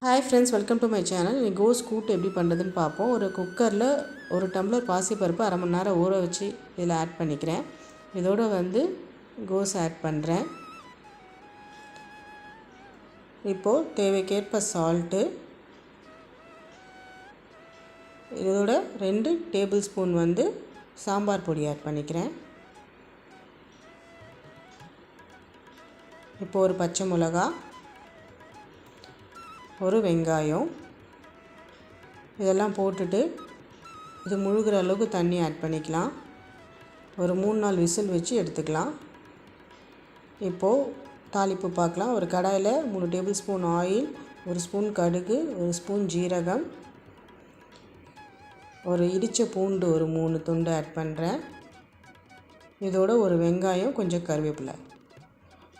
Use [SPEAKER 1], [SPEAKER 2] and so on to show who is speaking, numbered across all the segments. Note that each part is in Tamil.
[SPEAKER 1] Hi friends, welcome to my channel. இன்றைக்கி கோஸ் கூட்டு எப்படி பண்ணுறதுன்னு பார்ப்போம். ஒரு குக்கரில் ஒரு டம்ளர் பாசிப்பருப்பு அரை மணி நேரம் ஊற வச்சு இதில் ஆட் பண்ணிக்கிறேன். இதோடு கோஸ் ஆட் பண்ணுறேன். இப்போது தேவைக்கேற்ப சால்ட்டு, இதோட 2 டேபிள் ஸ்பூன் சாம்பார் பொடி ஆட் பண்ணிக்கிறேன். இப்போ ஒரு பச்சை மிளகா, ஒரு வெங்காயம் இதெல்லாம் போட்டுட்டு இது முழுகிற அளவுக்கு தண்ணி ஆட் பண்ணிக்கலாம். ஒரு 3-4 விசில் வச்சு எடுத்துக்கலாம். இப்போது தாளிப்பு பார்க்கலாம். ஒரு கடாயில் 3 டேபிள் ஸ்பூன் ஆயில், 1 ஸ்பூன் கடுகு, 1 ஸ்பூன் ஜீரகம், ஒரு இடித்த பூண்டு ஒரு 3 துண்டு ஆட் பண்ணுறேன். இதோட ஒரு வெங்காயம், கொஞ்சம் கருவேப்பிலை.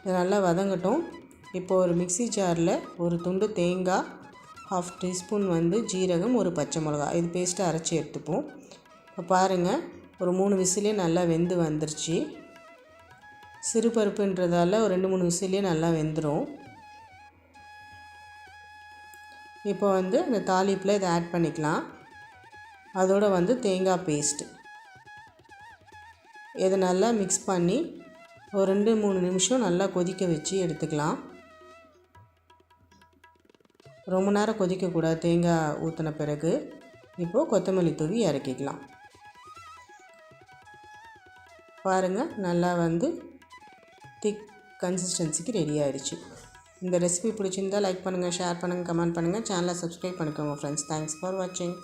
[SPEAKER 1] இது நல்லா வதங்கட்டும். இப்போது ஒரு மிக்ஸி ஜாரில் ஒரு துண்டு தேங்காய், 1/2 டீஸ்பூன் ஜீரகம், ஒரு பச்சை மிளகா இது பேஸ்ட்டை அரைச்சி எடுத்துப்போம். இப்போ பாருங்கள், ஒரு 3 விசிலே நல்லா வெந்து வந்துருச்சு. சிறு பருப்புன்றதால ஒரு 2-3 விசிலே நல்லா வெந்துடும். இப்போ இந்த தாளிப்பில் இதை ஆட் பண்ணிக்கலாம். அதோடு தேங்காய் பேஸ்ட்டு இதை நல்லா மிக்ஸ் பண்ணி ஒரு 2-3 நிமிஷம் நல்லா கொதிக்க வச்சு எடுத்துக்கலாம். ரொம்ப நேரம் கொதிக்கக்கூடாது. தேங்காய் ஊற்றின பிறகு இப்போது கொத்தமல்லி தூவி இறக்கிக்கலாம். பாருங்கள், நல்லா திக் கன்சிஸ்டன்சிக்கு ரெடி ஆகிடுச்சு. இந்த ரெசிபி பிடிச்சிருந்தால் லைக் பண்ணுங்கள், ஷேர் பண்ணுங்கள், கமெண்ட் பண்ணுங்கள். சேனலை சப்ஸ்கிரைப் பண்ணிக்கோங்க ஃப்ரெண்ட்ஸ். தேங்க்ஸ் ஃபார் வாட்சிங்.